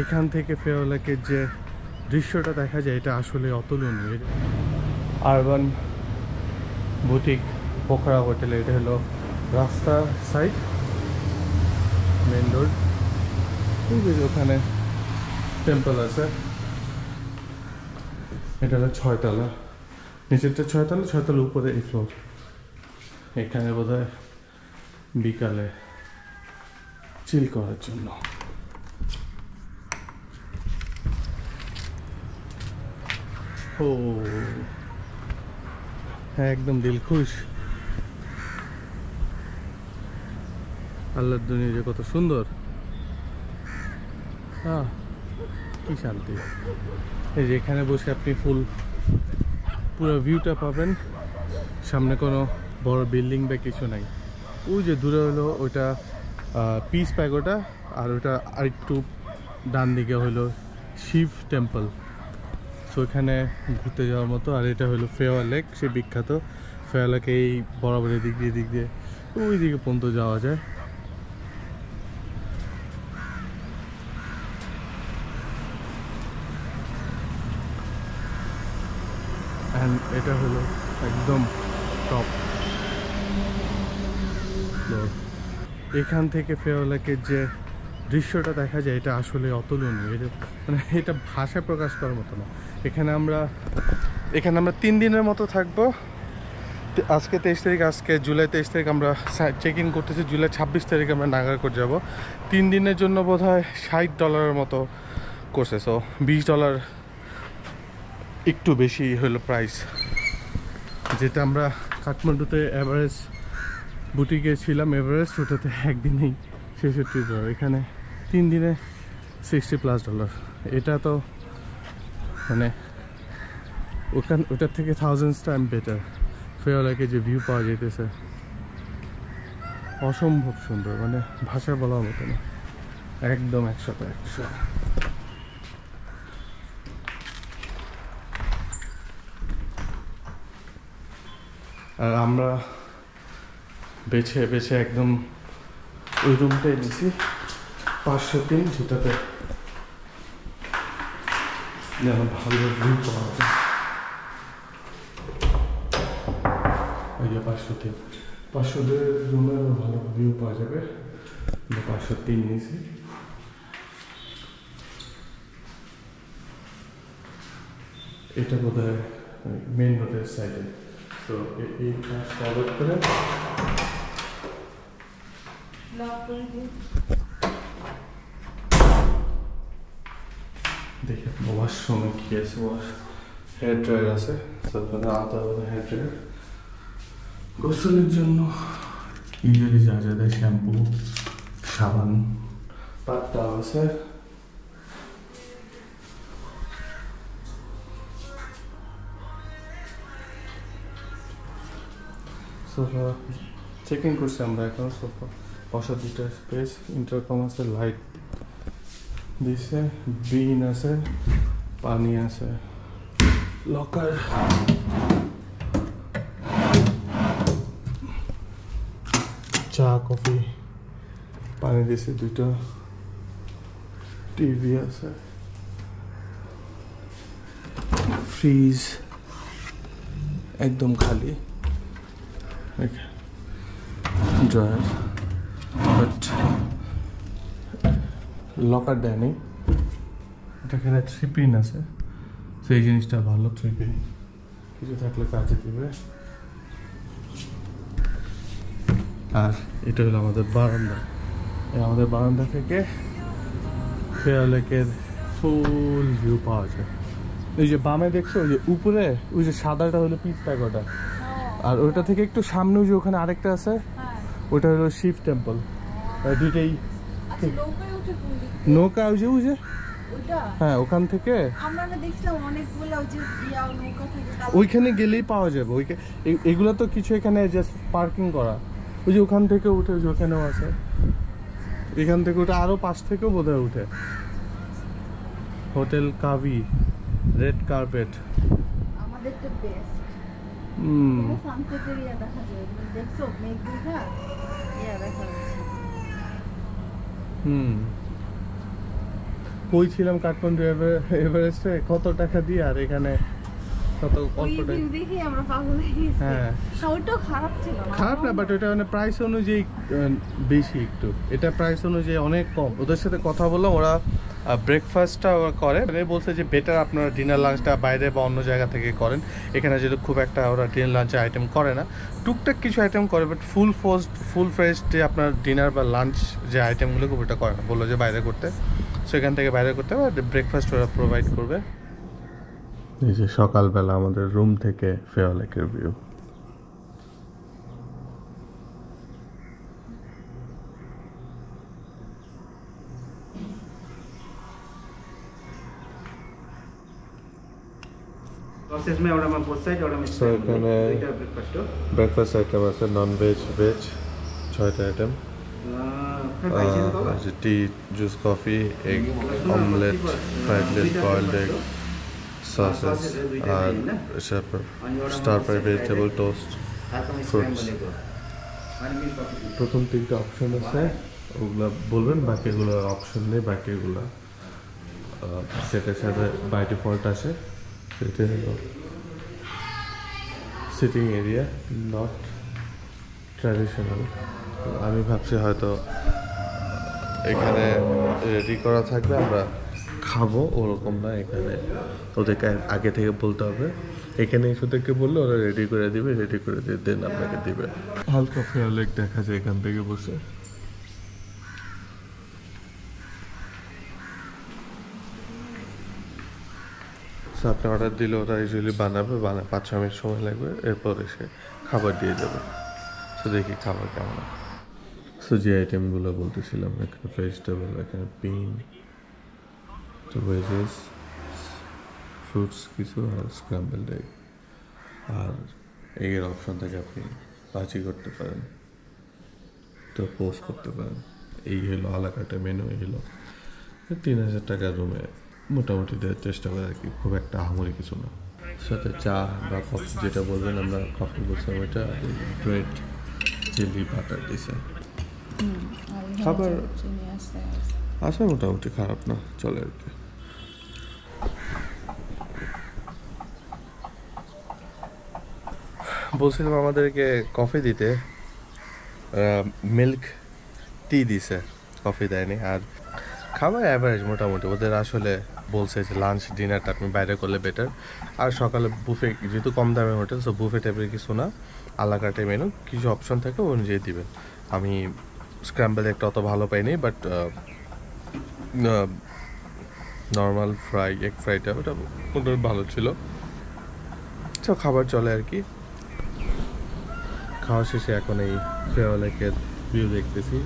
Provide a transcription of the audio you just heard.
এখান থেকে ফেওয়া লেকের যে দৃশ্যটা দেখা যায় এটা আসলে অতুলনীয়। আরবান বুটিক পোখরা হোটেল, এটা হলো রাস্তার সাইড, মেন রোড। ওখানে টেম্পল আছে, এটা হলো 6 তলা, নিচেরটা 6 তলা, 6 তলা উপরে এই ফ্লোর। এখানে বোধহয় বিকালে চিল করার জন্য। ও হ্যাঁ, একদম দিল খুশ। আল্লাহর দুনিয়া যে কত সুন্দর, কি শান্তি। এই যে এখানে বসে আপনি পুরো ভিউটা পাবেন। সামনে কোনো বড় বিল্ডিং বা কিছু নাই। ওই যে দূরে হলো ওইটা পিস প্যাগোডা, আর ওইটা আরেকটু ডান দিকে হলো শিব টেম্পল। সো এখানে ঘুরতে যাওয়ার মতো। আর এটা হলো ফেওয়া লেক, সে বিখ্যাত। ফেওয়া লেকে এই বরাবরের দিক দিয়ে ওই দিকে পর্যন্ত যাওয়া যায়। এটা হলো একদম টপ ফ্লোর। এখান থেকে ফেওয়া লেকের যে দৃশ্যটা দেখা যায় এটা আসলে অতুলনীয়। মানে এটা ভাষায় প্রকাশ করার মতো না। এখানে আমরা 3 দিনের মতো থাকবো। আজকে 23 তারিখ, আজকে জুলাই 23 তারিখ আমরা চেক ইন করতেছি। জুলাই 26 তারিখে আমরা নাগারকোট যাব। 3 দিনের জন্য বোধ হয় $60 মতো করছে। সো $20 একটু বেশি হলো প্রাইস। যেটা আমরা কাঠমান্ডুতে এভারেস্ট বুটিকে ছিলাম, এভারেস্ট ওটাতে একদিনেই $66। এখানে 3 দিনে $60+। এটা তো মানে ওটার থেকে থাউজেন্ডস টাইম বেটার। ফেওয়া লেকে যে ভিউ পাওয়া যেতেছে অসম্ভব সুন্দর, মানে ভাষায় বলার মতো না, একদম 100%। আর আমরা বেছে একদম ওই রুমটাই নিছি 503, যেটাতে যেন ভালো ভিউ পাওয়া যায়। ওই যে 502 রুমে ভালো ভিউ পাওয়া যাবে। 503 নিয়েছি। এটা বোধ হয় মেন রোডের সাইডে। তো এই কাজ কভার করে দেখে ওয়াশরুমে কি আছে। হেয়ার ড্রায়ার আছে, তারপরে আলাদা হেয়ার ড্রায়ার। গোসলের জন্য ইউজুয়ালি যা দেয় শ্যাম্পু, সাবান, পাত্তা আছে। সোফা চেক ইন করছি আমরা এখন। সোফা বসার 2টা স্পেস, ইন্টারকম আছে, লাইট দিছে, বিন আছে, পানি আছে, লকার, চা কফি, পানি দিছে 2টা, টিভি আছে, ফ্রিজ একদম খালি, ড্রয়ার, বাট লকার দেয়নি। এখানে 3 পিন আছে, সেই জিনিসটা ভালো। 3 পিন কিছু থাকলে কাজে দিবে। আর এটা হলো আমাদের বারান্দা। আমাদের বারান্দা থেকে ফেওয়া লেকের ফুল ভিউ পাওয়া যায়। ওই যে বামে দেখছো, ওই যে উপরে ওই যে সাদাটা হলো পিস প্যাগোডা, আর ওটা থেকে একটু সামনে ওই যে ওখানে আরেকটা আছে, ওটা হলো শিব টেম্পল। দুইটাই নৌকা ওই যে হ্যাঁ, ওখান থেকে ওইখানে গেলেই পাওয়া যাবে। এগুলো তো কিছু এখানে জাস্ট পার্কিং করা। ওই যে ওখান থেকে উঠে, ওই যে ওখানেও আছে, এখান থেকে উঠে আরো পাশ থেকেও বোধহয় উঠে। হোটেল কাভি, রেড কার্পেট। কই ছিলাম কাঠমান্ডু এভারেস্টে কত টাকা দিয়ে, আর এখানে কত অল্প টাকা দেখি আমরা পাগল হয়ে গেছি। হ্যাঁ খাবারটাও খারাপ ছিল না, খারাপ না, বাট ওটা মানে প্রাইস অনুযায়ী বেশি একটু, এটা প্রাইস অনুযায়ী অনেক কম। ওদের সাথে কথা বললাম, ওরা ব্রেকফাস্টটা ওরা করে, মানে বলছে যে বেটার আপনারা ডিনার লাঞ্চটা বাইরে বা অন্য জায়গা থেকে করেন। এখানে যেহেতু খুব একটা ওরা ডিনার লাঞ্চের আইটেম করে না, টুকটাক কিছু আইটেম করে, বাট ফুল ফ্রেশ যে আপনার ডিনার বা লাঞ্চ যে আইটেমগুলো ওটা করে না, বললো যে বাইরে করতে, সেখান থেকে বাইরে করতে হবে, ব্রেকফাস্ট ওরা প্রোভাইড করবে। এই যে সকালবেলা আমাদের রুম থেকে ফেওয়া লেকের ভিউ। प्रोसेस में एउटा बोथ साइड एउटा मिक्स এখানে दुईटा ब्रेकफास्ट हो ব্রেকফাস্ট আইটেম আছে, নন ভেজ ভেজ 6টা item, tea juice coffee egg omelette fried rice boiled egg sausage আর stir fry vegetable toast fruits. প্রথম 3টা অপশন আছে, ওগুলা বলবেন, বাকিগুলো অপশন নেই, বাকিগুলো সেটার সাথে বাই ডিফল্ট আসে। সেটা হলো সিটিং এরিয়া, নট ট্র্যাডিশনাল। আমি ভাবছি হয়তো এখানে রেডি করা থাকবে, আমরা খাবো, ওরকম না, এখানে ওদেরকে আগে থেকে বলতে হবে। এখানে এসে বললে ওরা রেডি করে দিবে, রেডি করে দিয়ে দেন আপনাকে দিবে। হালকা ফেয়ার লেক দেখা যায় এখান থেকে বসে। আপনি অর্ডার দিলে ওরা ইউজুয়ালি বানাবে, 5-6 মিনিট সময় লাগবে, এরপর এসে খাবার দিয়ে যাবে। সো দেখি খাবার কেমন। সো যে আইটেমগুলো বলতেছিলাম, এখানে ভেজিটেবল, এখানে বিন, ভেজেস, ফ্রুটস কিছু, আর স্ক্র্যাম্বলড এগ, আর এগের অপশন থেকে আপনি ভাজি করতে পারেন, তো পোস্ট করতে পারেন। এই হলো আলাকাটা মেনু, এই হলো 3000 টাকার রুমে মোটামুটি দেওয়ার চেষ্টা করে আর কি, খুব একটা আহামরি কিছু না। সাথে চা বা কফি যেটা বলবেন, আমরা কফি বলছিলাম, এটা ব্রেড চিলি বাটার দিছে। খাবার আসা মোটামুটি খারাপ না, চলে আর কি। বলছিলাম আমাদেরকে কফি দিতে, মিল্ক টি দিছে, কফি দেয়নি। আর খাবার অ্যাভারেজ মোটামুটি, ওদের আসলে বলছে যে লাঞ্চ ডিনারটা আপনি বাইরে করলে বেটার। আর সকালে বুফে, যেহেতু কম দামের হোটেল, সো বুফে টাইপের কিছু না, আলাকাটে মেনু, কিছু অপশন থাকে ওই অনুযায়ী দিবেন। আমি স্ক্র্যাম্বল একটা অত ভালো পাইনি, বাট নর্মাল এগ ফ্রাইটা ওটা মোটামুটি ভালো ছিল। তো খাবার চলে আর কি। খাওয়া শেষে এখন এই ফেওয়া লেকের ভিউ দেখতেছি।